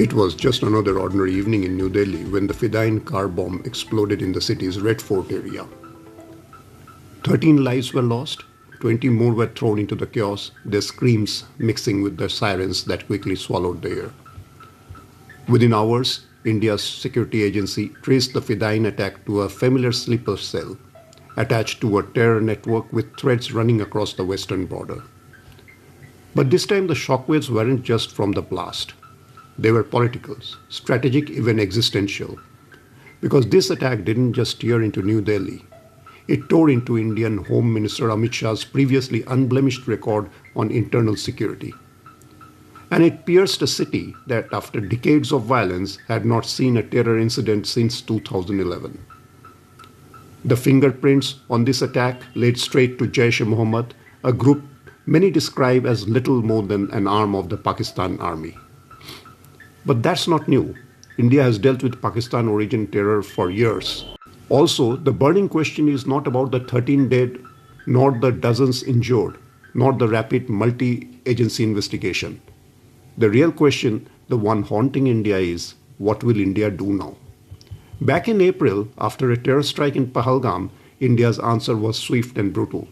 It was just another ordinary evening in New Delhi when the fidayeen car bomb exploded in the city's Red Fort area. 13 lives were lost, 20 more were thrown into the chaos, their screams mixing with the sirens that quickly swallowed the air. Within hours, India's security agency traced the fidayeen attack to a familiar sleeper cell, attached to a terror network with threads running across the western border. But this time the shockwaves weren't just from the blast. They were political, strategic, even existential. Because this attack didn't just tear into New Delhi. It tore into Indian Home Minister Amit Shah's previously unblemished record on internal security. And it pierced a city that, after decades of violence, had not seen a terror incident since 2011. The fingerprints on this attack led straight to Jaish-e-Mohammed, a group many describe as little more than an arm of the Pakistan army. But that's not new. India has dealt with Pakistan-origin terror for years. Also, the burning question is not about the 13 dead, nor the dozens injured, nor the rapid multi-agency investigation. The real question, the one haunting India, is what will India do now? Back in April, after a terror strike in Pahalgam, India's answer was swift and brutal.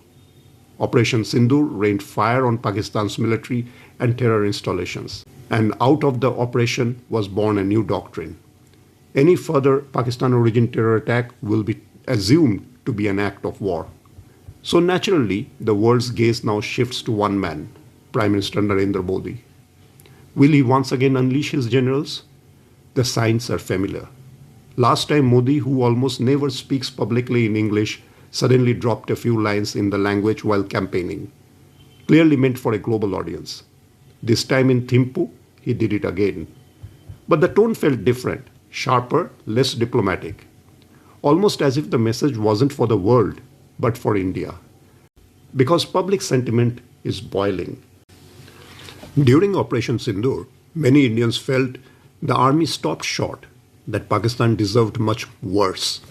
Operation Sindoor rained fire on Pakistan's military and terror installations. And out of the operation was born a new doctrine. Any further Pakistan-origin terror attack will be assumed to be an act of war. So naturally, the world's gaze now shifts to one man, Prime Minister Narendra Modi. Will he once again unleash his generals? The signs are familiar. Last time Modi, who almost never speaks publicly in English, suddenly dropped a few lines in the language while campaigning, clearly meant for a global audience. This time in Thimpu, he did it again. But the tone felt different, sharper, less diplomatic. Almost as if the message wasn't for the world, but for India. Because public sentiment is boiling. During Operation Sindoor, many Indians felt the army stopped short, that Pakistan deserved much worse.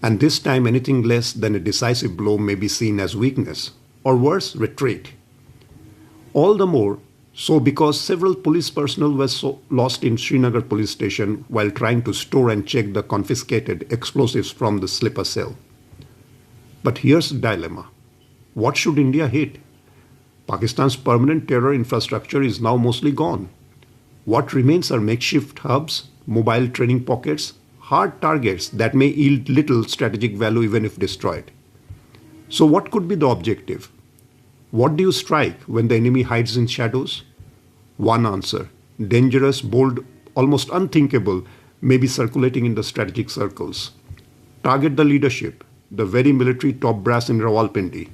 And this time anything less than a decisive blow may be seen as weakness, or worse, retreat. All the more so because several police personnel were lost in Srinagar police station while trying to store and check the confiscated explosives from the sleeper cell. But here's the dilemma. What should India hit? Pakistan's permanent terror infrastructure is now mostly gone. What remains are makeshift hubs, mobile training pockets, hard targets that may yield little strategic value even if destroyed. So what could be the objective? What do you strike when the enemy hides in shadows? One answer, dangerous, bold, almost unthinkable, may be circulating in the strategic circles. Target the leadership, the very military top brass in Rawalpindi.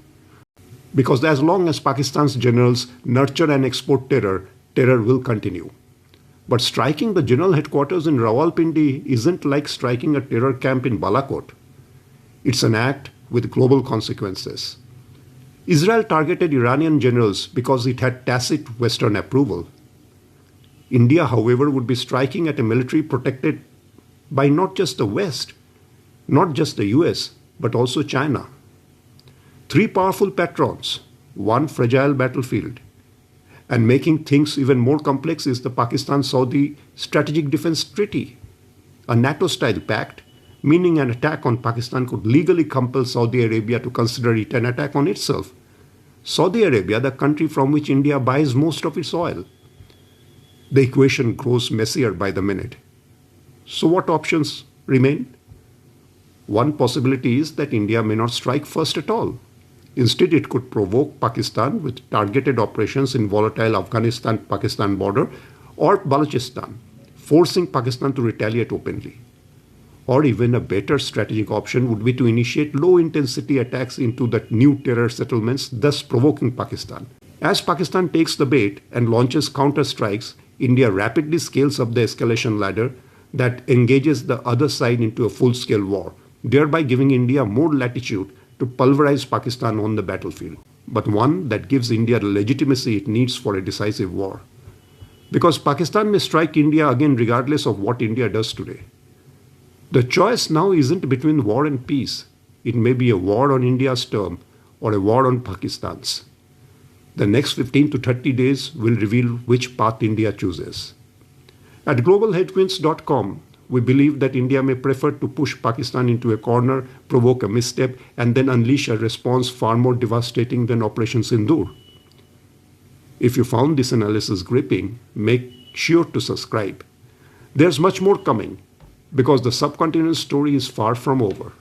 Because as long as Pakistan's generals nurture and export terror, terror will continue. But striking the general headquarters in Rawalpindi isn't like striking a terror camp in Balakot. It's an act with global consequences. Israel targeted Iranian generals because it had tacit Western approval. India, however, would be striking at a military protected by not just the West, not just the US, but also China. Three powerful patrons, one fragile battlefield. And making things even more complex is the Pakistan-Saudi Strategic Defense Treaty, a NATO-style pact, meaning an attack on Pakistan could legally compel Saudi Arabia to consider it an attack on itself. Saudi Arabia, the country from which India buys most of its oil. The equation grows messier by the minute. So what options remain? One possibility is that India may not strike first at all. Instead, it could provoke Pakistan with targeted operations in volatile Afghanistan-Pakistan border or Balochistan, forcing Pakistan to retaliate openly. Or even a better strategic option would be to initiate low-intensity attacks into the new terror settlements, thus provoking Pakistan. As Pakistan takes the bait and launches counter-strikes, India rapidly scales up the escalation ladder that engages the other side into a full-scale war, thereby giving India more latitude to pulverize Pakistan on the battlefield, but one that gives India the legitimacy it needs for a decisive war. Because Pakistan may strike India again regardless of what India does today. The choice now isn't between war and peace. It may be a war on India's term or a war on Pakistan's. The next 15 to 30 days will reveal which path India chooses. At globalheadwinds.com, we believe that India may prefer to push Pakistan into a corner, provoke a misstep, and then unleash a response far more devastating than Operation Sindoor. If you found this analysis gripping, make sure to subscribe. There's much more coming because the subcontinent story is far from over.